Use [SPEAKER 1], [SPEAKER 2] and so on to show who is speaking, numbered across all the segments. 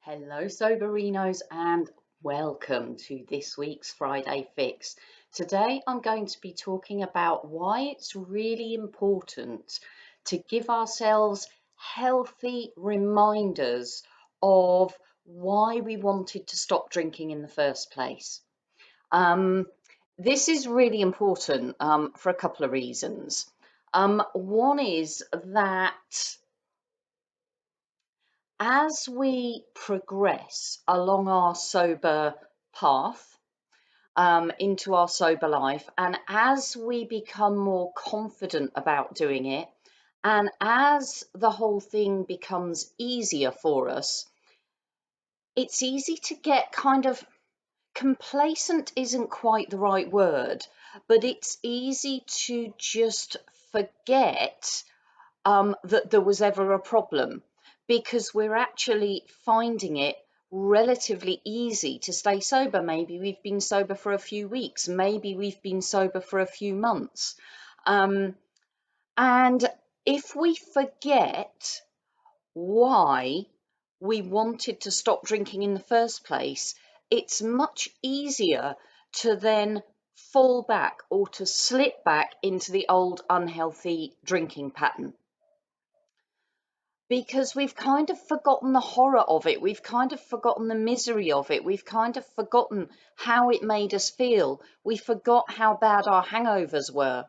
[SPEAKER 1] Hello, Soberinos, and welcome to this week's Friday Fix. Today, I'm going to be talking about why it's really important to give ourselves healthy reminders of why we wanted to stop drinking in the first place. Um, this is really important for a couple of reasons. One is that as we progress along our sober path, into our sober life, and as we become more confident about doing it, and as the whole thing becomes easier for us, it's easy to get kind of complacent, isn't quite the right word, but it's easy to just forget that there was ever a problem, because we're actually finding it relatively easy to stay sober. Maybe we've been sober for a few weeks, maybe we've been sober for a few months. And if we forget why we wanted to stop drinking in the first place, it's much easier to then fall back or to slip back into the old unhealthy drinking pattern, because we've kind of forgotten the horror of it. We've kind of forgotten the misery of it. We've kind of forgotten how it made us feel. We forgot how bad our hangovers were.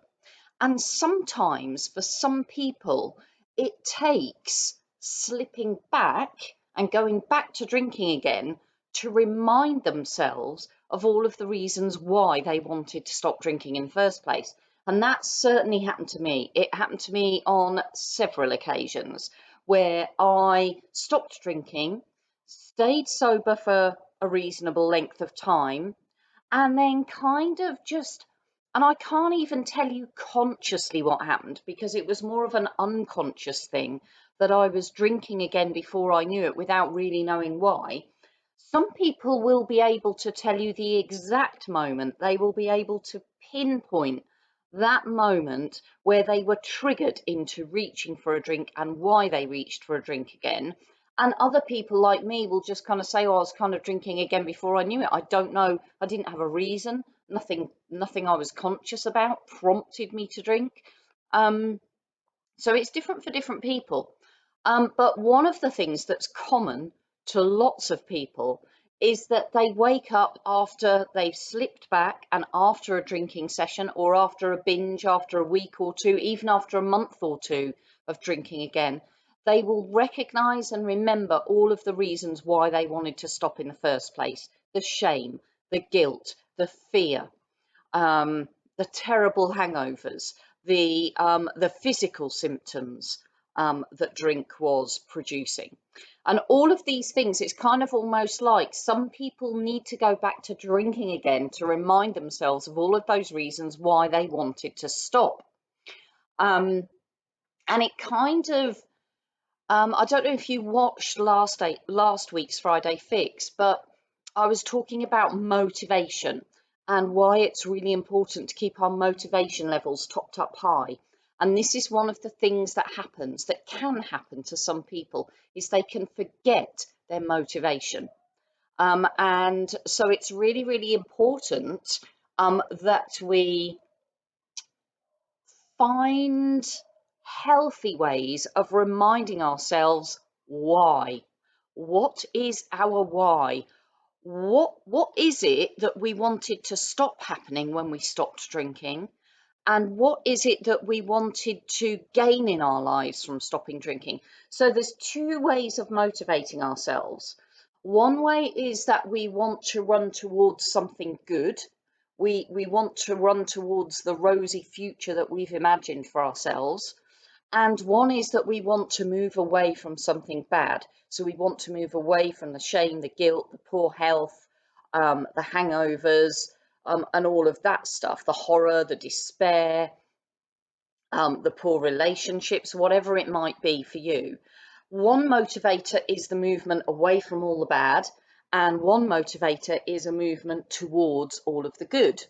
[SPEAKER 1] And sometimes for some people, it takes slipping back and going back to drinking again to remind themselves of all of the reasons why they wanted to stop drinking in the first place. And that certainly happened to me. It happened to me on several occasions where I stopped drinking, stayed sober for a reasonable length of time, and then kind of just, and I can't even tell you consciously what happened, because it was more of an unconscious thing, that I was drinking again before I knew it without really knowing why. Some people will be able to tell you the exact moment. They will be able to pinpoint that moment where they were triggered into reaching for a drink and why they reached for a drink again. And other people like me will just kind of say, oh, I was kind of drinking again before I knew it. I don't know. I didn't have a reason. Nothing I was conscious about prompted me to drink. So it's different for different people. But one of the things that's common to lots of people is that they wake up after they've slipped back, and after a drinking session, or after a binge, after a week or two, even after a month or two of drinking again, they will recognize and remember all of the reasons why they wanted to stop in the first place: the shame, the guilt, the fear, um, the terrible hangovers, the physical symptoms that drink was producing. And all of these things, it's kind of almost like some people need to go back to drinking again to remind themselves of all of those reasons why they wanted to stop. Um, and it kind of, I don't know if you watched last week's Friday Fix, but I was talking about motivation and why it's really important to keep our motivation levels topped up high. And this is one of the things that happens, that can happen to some people, is they can forget their motivation. And so it's really, really important that we find healthy ways of reminding ourselves why. What is our why? What is it that we wanted to stop happening when we stopped drinking? And what is it that we wanted to gain in our lives from stopping drinking? So there's two ways of motivating ourselves. One way is that we want to run towards something good. We want to run towards the rosy future that we've imagined for ourselves. And one is that we want to move away from something bad. So we want to move away from the shame, the guilt, the poor health, the hangovers, and all of that stuff, the horror, the despair, the poor relationships, whatever it might be for you. One motivator is the movement away from all the bad, and one motivator is a movement towards all of the good.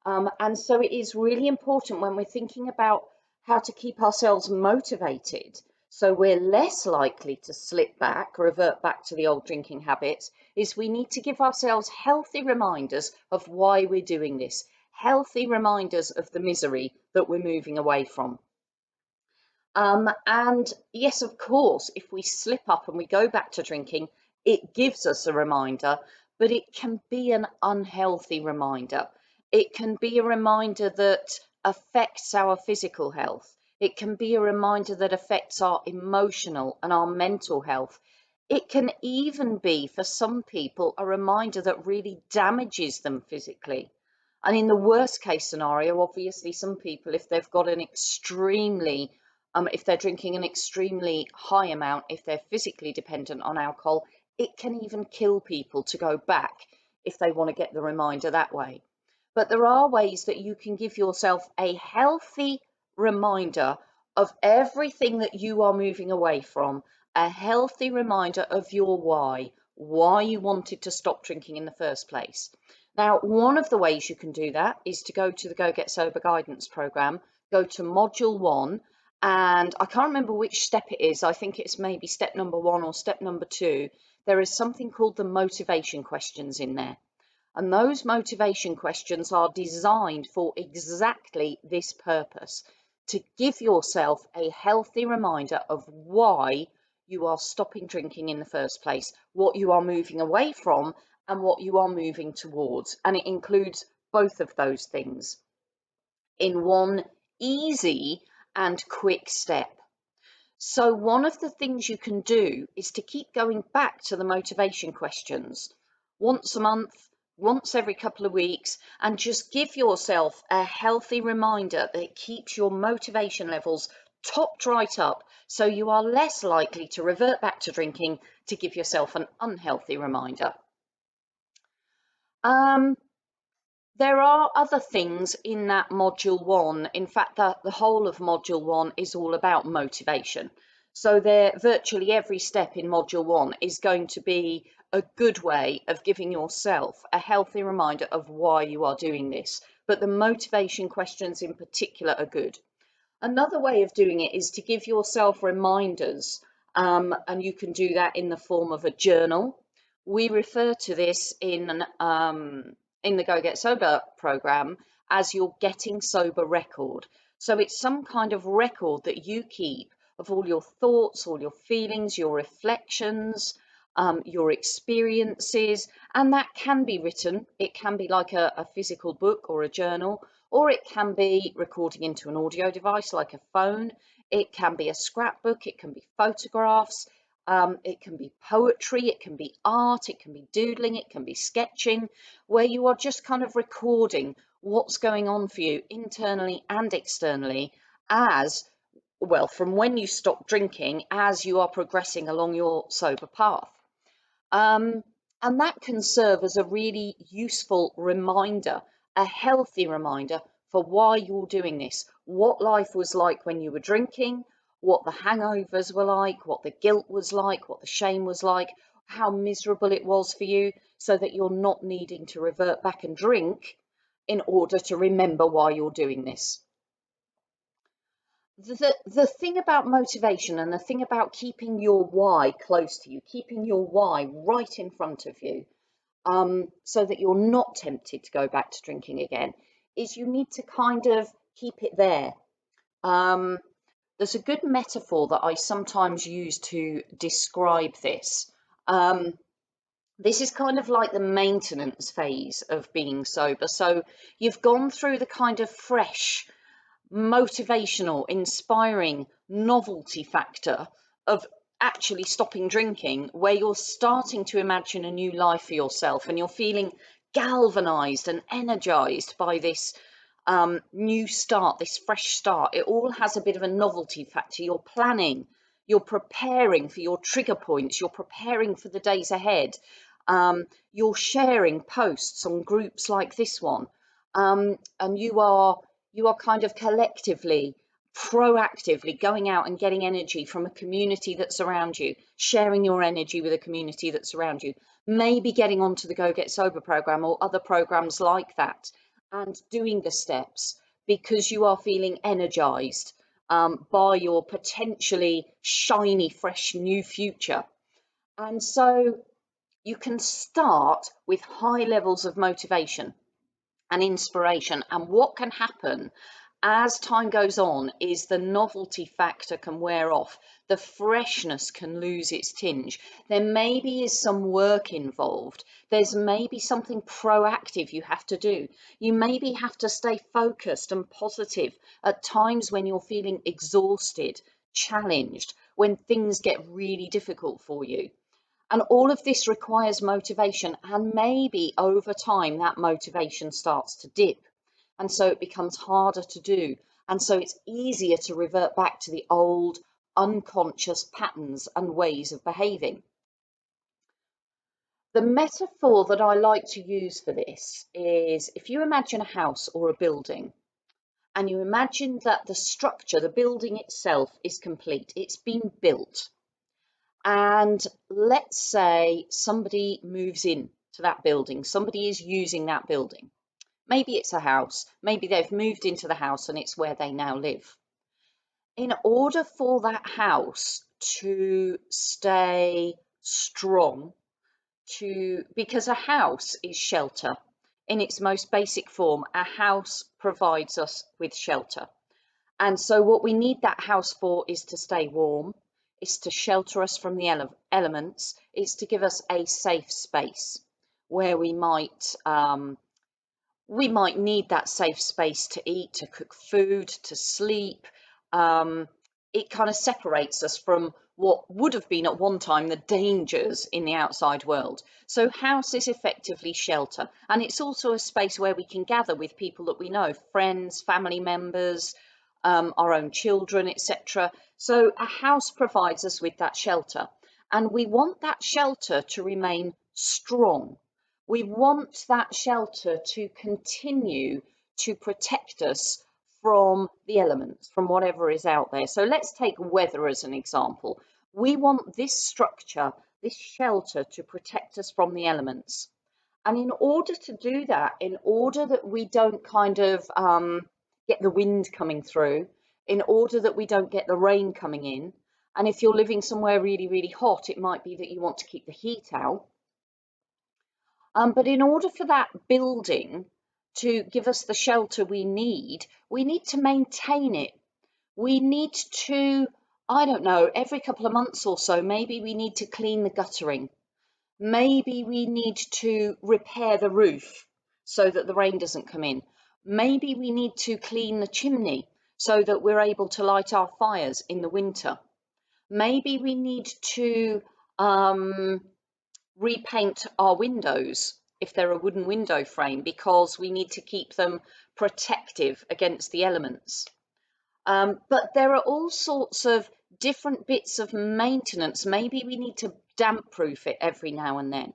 [SPEAKER 1] And so it is really important when we're thinking about how to keep ourselves motivated so we're less likely to slip back, revert back to the old drinking habits, is we need to give ourselves healthy reminders of why we're doing this, healthy reminders of the misery that we're moving away from. And yes, of course, if we slip up and we go back to drinking, it gives us a reminder, but it can be an unhealthy reminder. It can be a reminder that affects our physical health. It can be a reminder that affects our emotional and our mental health. It can even be, for some people, a reminder that really damages them physically. And in the worst case scenario, obviously, some people, if they've got an extremely if they're drinking an extremely high amount, if they're physically dependent on alcohol, it can even kill people to go back if they want to get the reminder that way. But there are ways that you can give yourself a healthy reminder of everything that you are moving away from, a healthy reminder of your why you wanted to stop drinking in the first place. Now, one of the ways you can do that is to go to the Go Get Sober guidance program, go to module 1, and I can't remember which step it is. I think it's maybe step number 1 or step number 2. There is something called the motivation questions in there. And those motivation questions are designed for exactly this purpose, to give yourself a healthy reminder of why you are stopping drinking in the first place, what you are moving away from, and what you are moving towards. And it includes both of those things in one easy and quick step. So one of the things you can do is to keep going back to the motivation questions once a month, once every couple of weeks, and just give yourself a healthy reminder that keeps your motivation levels topped right up, so you are less likely to revert back to drinking, to give yourself an unhealthy reminder. There are other things in that module 1. In fact, the whole of module 1 is all about motivation. So virtually every step in module 1 is going to be a good way of giving yourself a healthy reminder of why you are doing this. But the motivation questions in particular are good. Another way of doing it is to give yourself reminders, and you can do that in the form of a journal. We refer to this in the Go Get Sober program as your Getting Sober record. So it's some kind of record that you keep of all your thoughts, all your feelings, your reflections, your experiences, and that can be written. It can be like a physical book or a journal, or it can be recording into an audio device like a phone. It can be a scrapbook, it can be photographs, it can be poetry, it can be art, it can be doodling, it can be sketching, where you are just kind of recording what's going on for you internally and externally, as well, from when you stop drinking as you are progressing along your sober path. And that can serve as a really useful reminder, a healthy reminder for why you're doing this, what life was like when you were drinking, what the hangovers were like, what the guilt was like, what the shame was like, how miserable it was for you, so that you're not needing to revert back and drink in order to remember why you're doing this. The thing about motivation, and the thing about keeping your why close to you, keeping your why right in front of you, so that you're not tempted to go back to drinking again, is you need to kind of keep it there. There's a good metaphor that I sometimes use to describe this. This is kind of like the maintenance phase of being sober. So you've gone through the kind of fresh, motivational, inspiring novelty factor of actually stopping drinking, where you're starting to imagine a new life for yourself and you're feeling galvanized and energized by this new start, this fresh start. It all has a bit of a novelty factor. You're planning, you're preparing for your trigger points, you're preparing for the days ahead. You're sharing posts on groups like this one, and you are kind of collectively, proactively going out and getting energy from a community that's around you, sharing your energy with a community that's around you, maybe getting onto the Go Get Sober program or other programs like that, and doing the steps because you are feeling energized. by your potentially shiny, fresh new future. And so you can start with high levels of motivation and inspiration. And what can happen as time goes on is the novelty factor can wear off, the freshness can lose its tinge. There maybe is some work involved. There's maybe something proactive you have to do. You maybe have to stay focused and positive at times when you're feeling exhausted, challenged, when things get really difficult for you. And all of this requires motivation, and maybe over time that motivation starts to dip. And so it becomes harder to do. And so it's easier to revert back to the old unconscious patterns and ways of behaving. The metaphor that I like to use for this is if you imagine a house or a building, and you imagine that the structure, the building itself, is complete, it's been built. And let's say somebody moves in to that building, somebody is using that building. Maybe it's a house, maybe they've moved into the house and it's where they now live. In order for that house to stay strong, because a house is shelter. In its most basic form, a house provides us with shelter. And so what we need that house for is to stay warm, is to shelter us from the elements, is to give us a safe space where we might need that safe space to eat, to cook food, to sleep. It kind of separates us from what would have been at one time the dangers in the outside world. So house is effectively shelter. And it's also a space where we can gather with people that we know, friends, family members, our own children, etc. So a house provides us with that shelter. And we want that shelter to remain strong. We want that shelter to continue to protect us from the elements, from whatever is out there. So let's take weather as an example. We want this structure, this shelter to protect us from the elements. And in order to do that, in order that we don't kind of get the wind coming through, in order that we don't get the rain coming in, and if you're living somewhere really, really hot, it might be that you want to keep the heat out. But in order for that building to give us the shelter we need to maintain it. We need to, I don't know, every couple of months or so, maybe we need to clean the guttering. Maybe we need to repair the roof so that the rain doesn't come in. Maybe we need to clean the chimney so that we're able to light our fires in the winter. Maybe we need to repaint our windows if they're a wooden window frame because we need to keep them protective against the elements. But there are all sorts of different bits of maintenance. Maybe we need to damp proof it every now and then.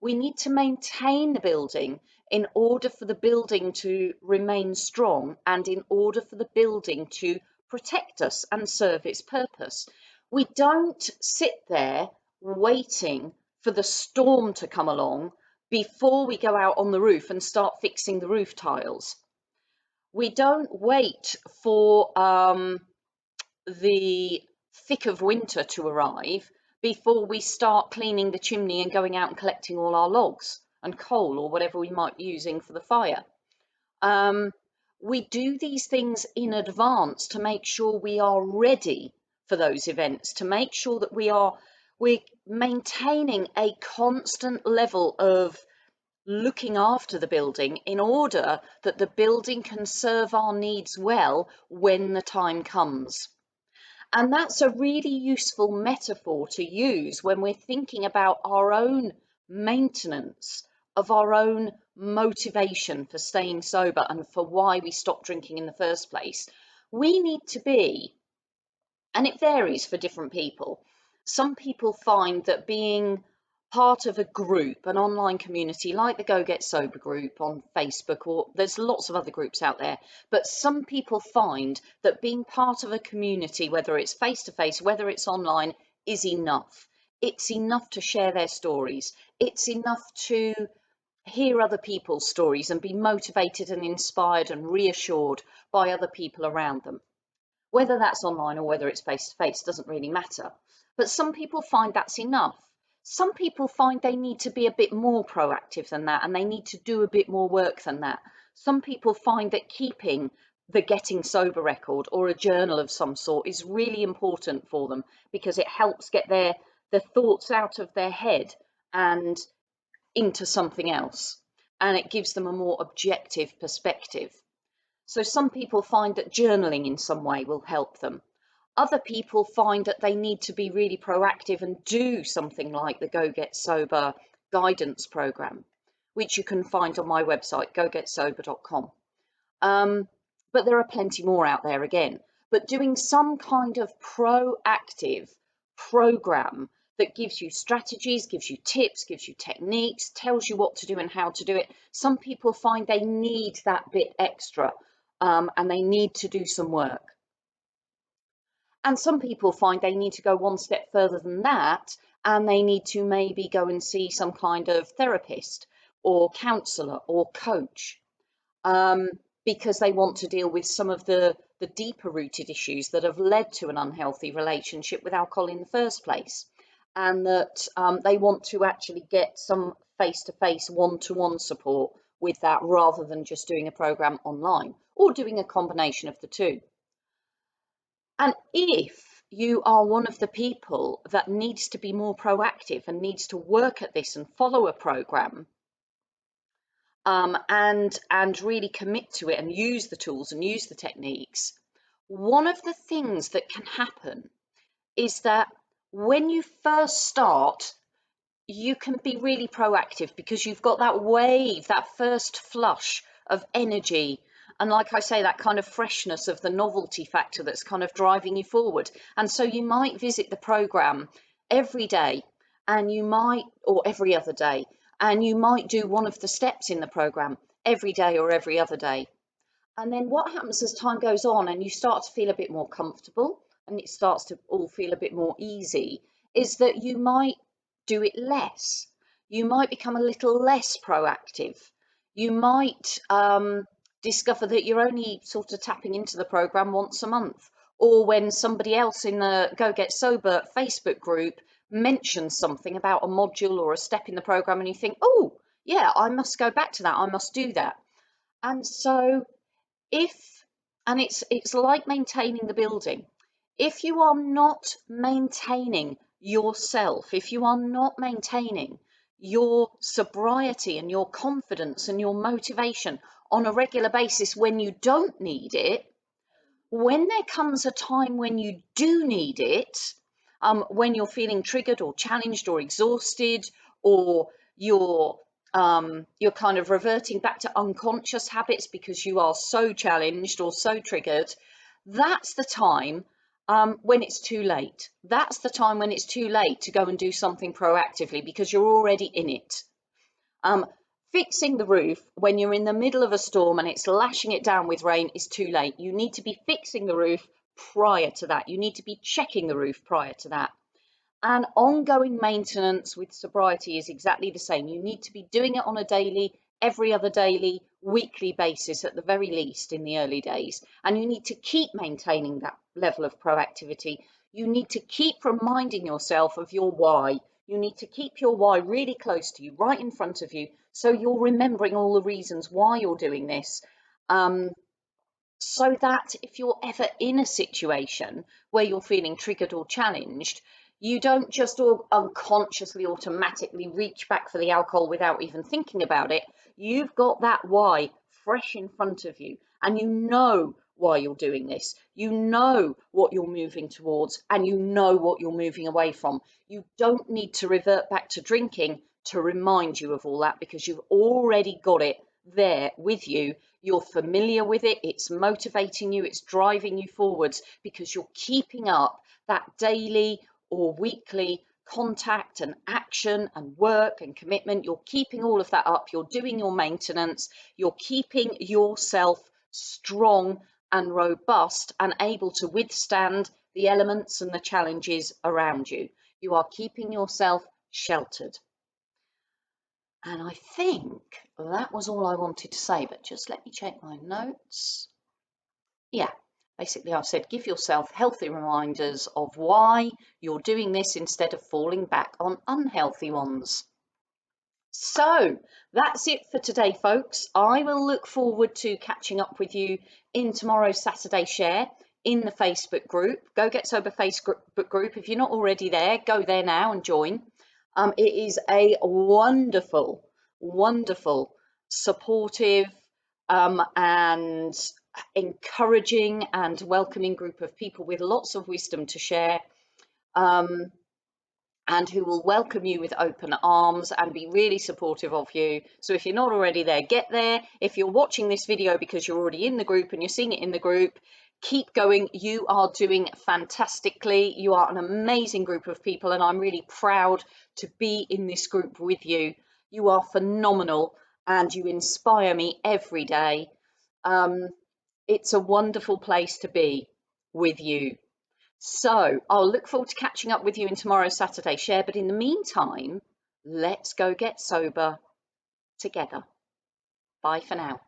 [SPEAKER 1] We need to maintain the building in order for the building to remain strong and in order for the building to protect us and serve its purpose. We don't sit there waiting for the storm to come along before we go out on the roof and start fixing the roof tiles. We don't wait for the thick of winter to arrive before we start cleaning the chimney and going out and collecting all our logs and coal or whatever we might be using for the fire. We do these things in advance to make sure we are ready for those events, to make sure that we're maintaining a constant level of looking after the building in order that the building can serve our needs well when the time comes. And that's a really useful metaphor to use when we're thinking about our own maintenance of our own motivation for staying sober and for why we stopped drinking in the first place. We need to be, and it varies for different people. Some people find that being part of a group, an online community like the Go Get Sober group on Facebook, or there's lots of other groups out there, but some people find that being part of a community, whether it's face to face, whether it's online, is enough. It's enough to share their stories. It's enough to hear other people's stories and be motivated and inspired and reassured by other people around them. Whether that's online or whether it's face to face doesn't really matter. But some people find that's enough. Some people find they need to be a bit more proactive than that, and they need to do a bit more work than that. Some people find that keeping the getting sober record or a journal of some sort is really important for them because it helps get the thoughts out of their head and into something else, and it gives them a more objective perspective. So some people find that journaling in some way will help them. Other people find that they need to be really proactive and do something like the Go Get Sober guidance program, which you can find on my website, gogetsober.com. But there are plenty more out there again. But doing some kind of proactive program that gives you strategies, gives you tips, gives you techniques, tells you what to do and how to do it. Some people find they need that bit extra, and they need to do some work. And some people find they need to go one step further than that, and they need to maybe go and see some kind of therapist or counsellor or coach, because they want to deal with some of the deeper rooted issues that have led to an unhealthy relationship with alcohol in the first place. And that they want to actually get some face-to-face, one-to-one support with that rather than just doing a program online or doing a combination of the two. And if you are one of the people that needs to be more proactive and needs to work at this and follow a program, and really commit to it and use the tools and use the techniques, one of the things that can happen is that when you first start, you can be really proactive because you've got that wave, that first flush of energy. And like I say, that kind of freshness of the novelty factor that's kind of driving you forward. And so you might visit the program every day, and you might, or every other day, and you might do one of the steps in the program every day or every other day. And then what happens as time goes on and you start to feel a bit more comfortable and it starts to all feel a bit more easy, is that you might do it less. You might become a little less proactive. You might discover that you're only sort of tapping into the program once a month, or when somebody else in the Go Get Sober Facebook group mentions something about a module or a step in the program and you think, oh yeah, I must go back to that, I must do that. And so it's like maintaining the building. If you are not maintaining yourself, if you are not maintaining your sobriety and your confidence and your motivation on a regular basis when you don't need it, when there comes a time when you do need it, when you're feeling triggered or challenged or exhausted, or you're kind of reverting back to unconscious habits because you are so challenged or so triggered, that's the time when it's too late. That's the time when it's too late to go and do something proactively because you're already in it. Fixing the roof when you're in the middle of a storm and it's lashing it down with rain is too late. You need to be fixing the roof prior to that. You need to be checking the roof prior to that. And ongoing maintenance with sobriety is exactly the same. You need to be doing it on a daily, every other daily, weekly basis at the very least in the early days. And you need to keep maintaining that level of proactivity. You need to keep reminding yourself of your why. You need to keep your why really close to you, right in front of you, so you're remembering all the reasons why you're doing this. So that if you're ever in a situation where you're feeling triggered or challenged, you don't just unconsciously automatically reach back for the alcohol without even thinking about it. You've got that why fresh in front of you, and you know why you're doing this. You know what you're moving towards, and you know what you're moving away from. You don't need to revert back to drinking to remind you of all that because you've already got it there with you. You're familiar with it, it's motivating you, it's driving you forwards because you're keeping up that daily or weekly contact and action and work and commitment. You're keeping all of that up, you're doing your maintenance, you're keeping yourself strong and robust and able to withstand the elements and the challenges around you. You are keeping yourself sheltered. And I think that was all I wanted to say, but just let me check my notes. Yeah, Basically, I've said give yourself healthy reminders of why you're doing this instead of falling back on unhealthy ones. So that's it for today, folks. I will look forward to catching up with you in tomorrow's Saturday Share in the Facebook group. Go Get Sober Facebook group. If you're not already there, go there now and join. It is a wonderful, wonderful, supportive, and encouraging and welcoming group of people with lots of wisdom to share. And who will welcome you with open arms and be really supportive of you. So if you're not already there, get there. If you're watching this video because you're already in the group and you're seeing it in the group, keep going. You are doing fantastically. You are an amazing group of people, and I'm really proud to be in this group with you. You are phenomenal and you inspire me every day. It's a wonderful place to be with you. So I'll look forward to catching up with you in tomorrow's Saturday Share. But in the meantime, let's go get sober together. Bye for now.